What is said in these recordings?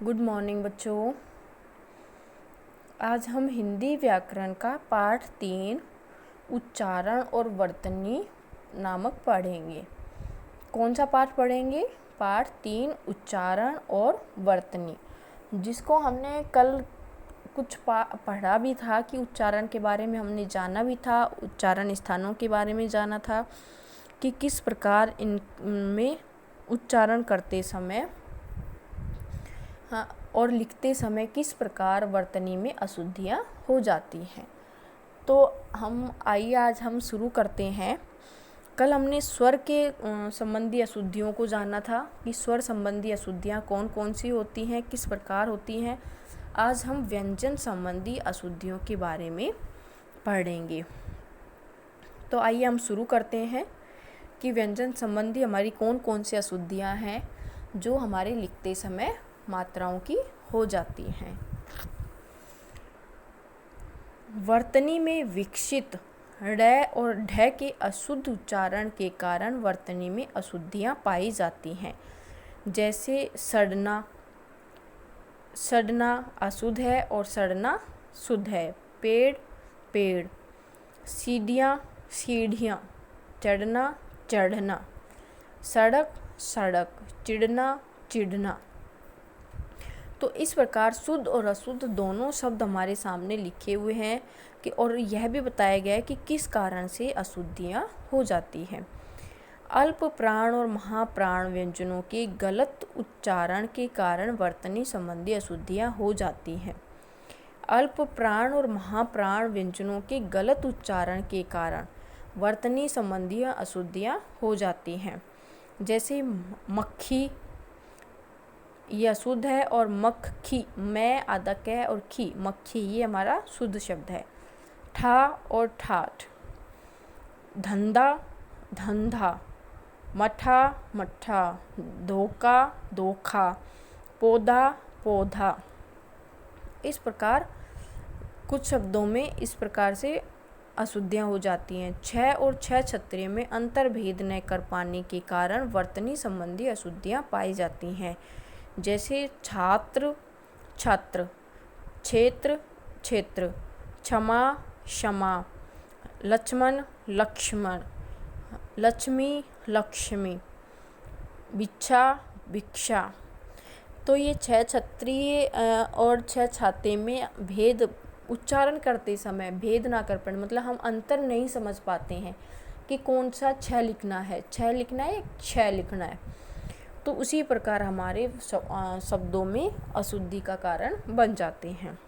Good morning बच्चों। आज हम हिंदी व्याकरण का पाठ 3 उच्चारण और वर्तनी नामक पढ़ेंगे। कौन सा पाठ पढ़ेंगे? पाठ 3 उच्चारण और वर्तनी, जिसको हमने कल कुछ पढ़ा भी था कि उच्चारण के बारे में हमने जाना भी था, उच्चारण स्थानों के बारे में जाना था कि किस प्रकार इनमें उच्चारण करते समय और लिखते समय किस प्रकार वर्तनी में अशुद्धियाँ हो जाती हैं। तो आइए आज हम शुरू करते हैं। कल हमने स्वर के संबंधी अशुद्धियों को जाना था कि स्वर संबंधी अशुद्धियाँ कौन कौन सी होती हैं, किस प्रकार होती हैं। आज हम व्यंजन संबंधी अशुद्धियों के बारे में पढ़ेंगे। तो आइए हम शुरू करते हैं कि व्यंजन संबंधी हमारी कौन कौन सी अशुद्धियाँ हैं जो हमारे लिखते समय मात्राओं की हो जाती हैं। वर्तनी में विकसित ड़ और ढ के अशुद्ध उच्चारण के कारण वर्तनी में अशुद्धियाँ पाई जाती हैं। जैसे सड़ना, सड़ना अशुद्ध है और सड़ना शुद्ध है। पेड़, पेड़। सीढ़ियाँ, सीढ़ियाँ। चढ़ना, चढ़ना। सड़क, सड़क। चिढ़ना, चिढ़ना। तो इस प्रकार शुद्ध और अशुद्ध दोनों शब्द हमारे सामने लिखे हुए हैं कि और यह भी बताया गया है कि किस कारण से अशुद्धियाँ हो जाती हैं। अल्प प्राण और महाप्राण व्यंजनों के गलत उच्चारण के कारण वर्तनी संबंधी अशुद्धियाँ हो जाती हैं। अल्प प्राण और महाप्राण व्यंजनों के गलत उच्चारण के कारण वर्तनी संबंधी अशुद्धियाँ हो जाती हैं। जैसे मक्खी, ये अशुद्ध है, और मक्खी, मैं आधा कै और खी, मक्खी, ये हमारा शुद्ध शब्द है। ठा और ठाठ। धंधा, धंधा। मठा, मठा। धोखा, धोखा। पौधा, पौधा। इस प्रकार कुछ शब्दों में इस प्रकार से अशुद्धियाँ हो जाती हैं। छह और छह छत्रे में अंतर भेद न कर पाने के कारण वर्तनी संबंधी अशुद्धियाँ पाई जाती हैं। जैसे छात्र, छात्र। क्षेत्र, क्षेत्र। क्षमा, क्षमा। लक्ष्मण, लक्ष्मण। लक्ष्मी, लक्ष्मी। भिक्षा, भिक्षा। तो ये छह छत्रीय और छह छाते में भेद उच्चारण करते समय भेद ना कर पाए, मतलब हम अंतर नहीं समझ पाते हैं कि कौन सा छह लिखना है, छह लिखना है, छह लिखना है। तो उसी प्रकार हमारे शब्दों में अशुद्धि का कारण बन जाते हैं।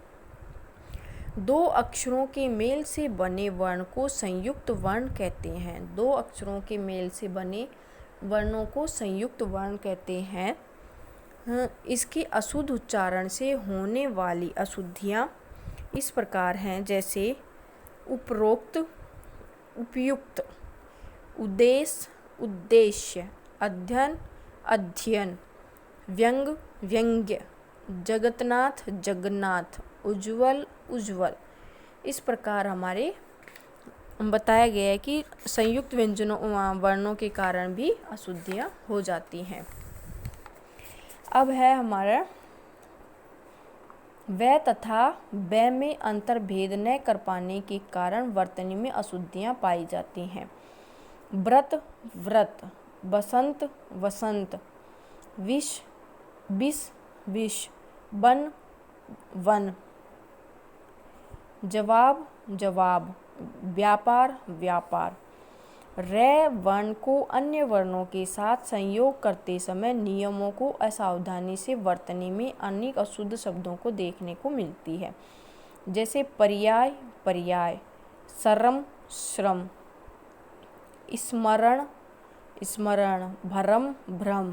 दो अक्षरों के मेल से बने वर्ण को संयुक्त वर्ण कहते हैं। दो अक्षरों के मेल से बने वर्णों को संयुक्त वर्ण कहते हैं। इसके अशुद्ध उच्चारण से होने वाली अशुद्धियाँ इस प्रकार हैं। जैसे उपरोक्त, उपयुक्त। उद्देश्य, उद्देश्य। अध्ययन, अध्ययन। व्यंग, व्यंग्य। जगन्नाथ, जगन्नाथ। उज्ज्वल, उज्ज्वल। इस प्रकार हमारे बताया गया है कि संयुक्त व्यंजनों वर्णों के कारण भी अशुद्धियाँ हो जाती हैं। अब है हमारा व तथा ब में अंतर भेद न कर पाने के कारण वर्तनी में अशुद्धियाँ पाई जाती हैं। व्रत, व्रत। बसंत, वसंत। विष, विष, विष। One, one. जवाब, जवाब। व्यापार, व्यापार। रे वर्ण को अन्य वर्णों के साथ संयोग करते समय नियमों को असावधानी से वर्तनी में अनेक अशुद्ध शब्दों को देखने को मिलती है। जैसे पर्याय, पर्याय। श्रम, श्रम। स्मरण, स्मरण। भ्रम, भ्रम।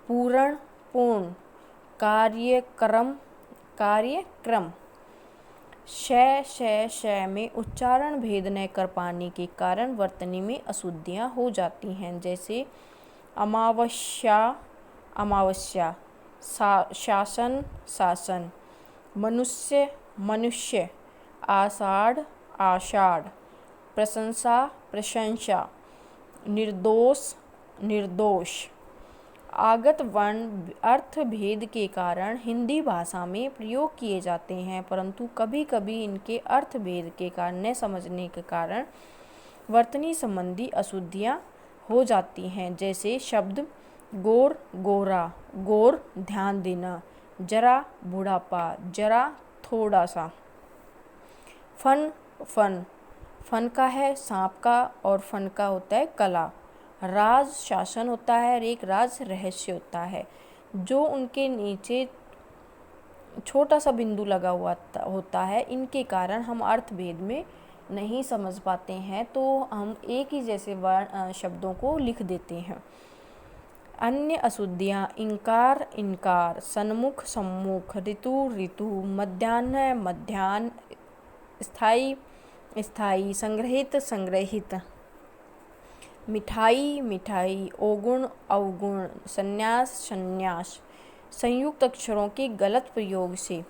पूर्ण, पूर्ण। कार्यक्रम, कार्यक्रम। शय, शय, शय में उच्चारण भेद न कर पाने के कारण वर्तनी में अशुद्धियाँ हो जाती हैं। जैसे अमावस्या, अमावस्या। शासन, शासन। मनुष्य, मनुष्य। आषाढ़, आषाढ़। प्रशंसा, प्रशंसा। निर्दोष, निर्दोष। आगत वर्ण अर्थ भेद के कारण हिंदी भाषा में प्रयोग किए जाते हैं, परंतु कभी कभी इनके अर्थ भेद के कारण न समझने के कारण वर्तनी संबंधी अशुद्धियाँ हो जाती हैं। जैसे शब्द गोर गोरा, गोर ध्यान देना, जरा बुढ़ापा, जरा थोड़ा सा। फन फन, फन का है सांप का और फन का होता है कला। राज शासन होता है और एक राज रहस्य होता है। जो उनके नीचे छोटा सा बिंदु लगा हुआ होता है, इनके कारण हम अर्थ भेद में नहीं समझ पाते हैं, तो हम एक ही जैसे शब्दों को लिख देते हैं। अन्य अशुद्धियाँ इंकार इनकार, सन्मुख सम्मुख, ऋतु ऋतु, मध्याह्न मध्याह्न, स्थायी स्थायी, संग्रहित संग्रहित, मिठाई मिठाई, अवगुण अवगुण, संन्यास संन्यास, संयुक्त अक्षरों के गलत प्रयोग से।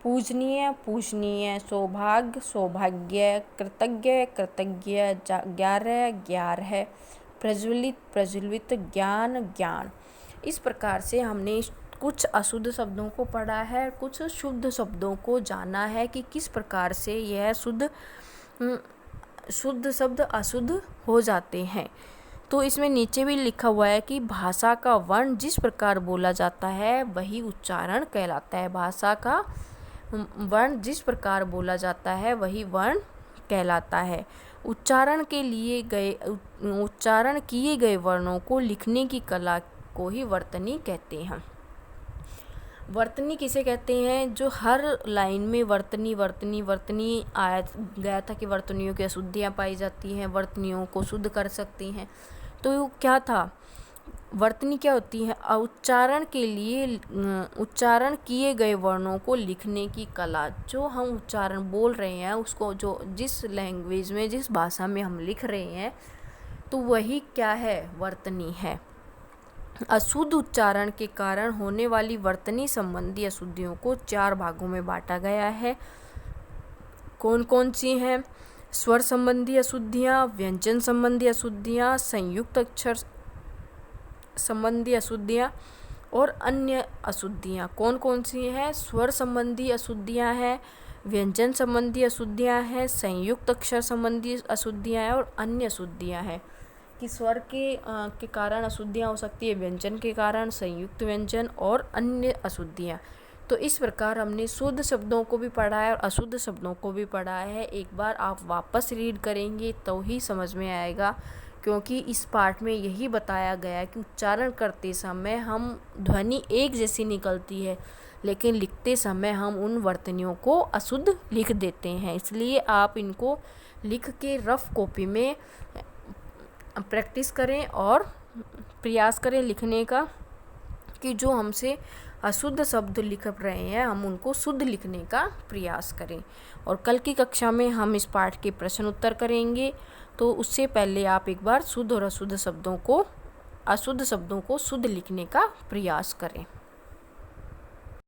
पूजनीय पूजनीय, सौभाग्य सौभाग्य, कृतज्ञ कृतज्ञ, ग्यारह ग्यारह, प्रज्वलित प्रज्वलित, ज्ञान ज्ञान। इस प्रकार से हमने कुछ अशुद्ध शब्दों को पढ़ा है, कुछ शुद्ध शब्दों को जाना है कि किस प्रकार से यह शुद्ध शब्द अशुद्ध हो जाते हैं। तो इसमें नीचे भी लिखा हुआ है कि भाषा का वर्ण जिस प्रकार बोला जाता है वही उच्चारण कहलाता है। भाषा का वर्ण जिस प्रकार बोला जाता है वही वर्ण कहलाता है। उच्चारण किए गए वर्णों को लिखने की कला को ही वर्तनी कहते हैं। वर्तनी किसे कहते हैं? जो हर लाइन में वर्तनी वर्तनी वर्तनी आया गया था कि वर्तनियों की अशुद्धियाँ पाई जाती हैं, वर्तनियों को शुद्ध कर सकती हैं। तो क्या था? वर्तनी क्या होती है? उच्चारण किए गए वर्णों को लिखने की कला। जो हम उच्चारण बोल रहे हैं उसको जो जिस लैंग्वेज में जिस भाषा में हम लिख रहे हैं तो वही क्या है? वर्तनी है। अशुद्ध उच्चारण के कारण होने वाली वर्तनी संबंधी अशुद्धियों को 4 भागों में बांटा गया है। कौन कौन सी हैं? स्वर संबंधी अशुद्धियाँ, व्यंजन संबंधी अशुद्धियाँ, संयुक्त अक्षर संबंधी अशुद्धियाँ और अन्य अशुद्धियाँ। कौन कौन सी हैं? स्वर संबंधी अशुद्धियाँ हैं, व्यंजन संबंधी अशुद्धियाँ हैं, संयुक्त अक्षर संबंधी अशुद्धियाँ हैं और अन्य अशुद्धियाँ हैं। कि स्वर के कारण अशुद्धियाँ हो सकती है, व्यंजन के कारण, संयुक्त व्यंजन और अन्य अशुद्धियाँ। तो इस प्रकार हमने शुद्ध शब्दों को भी पढ़ा है और अशुद्ध शब्दों को भी पढ़ा है। एक बार आप वापस रीड करेंगे तो ही समझ में आएगा, क्योंकि इस पाठ में यही बताया गया है कि उच्चारण करते समय हम ध्वनि एक जैसी निकलती है, लेकिन लिखते समय हम उन वर्तनियों को अशुद्ध लिख देते हैं। इसलिए आप इनको लिख के रफ कॉपी में प्रैक्टिस करें और प्रयास करें लिखने का कि जो हमसे अशुद्ध शब्द लिख रहे हैं हम उनको शुद्ध लिखने का प्रयास करें। और कल की कक्षा में हम इस पाठ के प्रश्न उत्तर करेंगे, तो उससे पहले आप एक बार शुद्ध और अशुद्ध शब्दों को शुद्ध लिखने का प्रयास करें।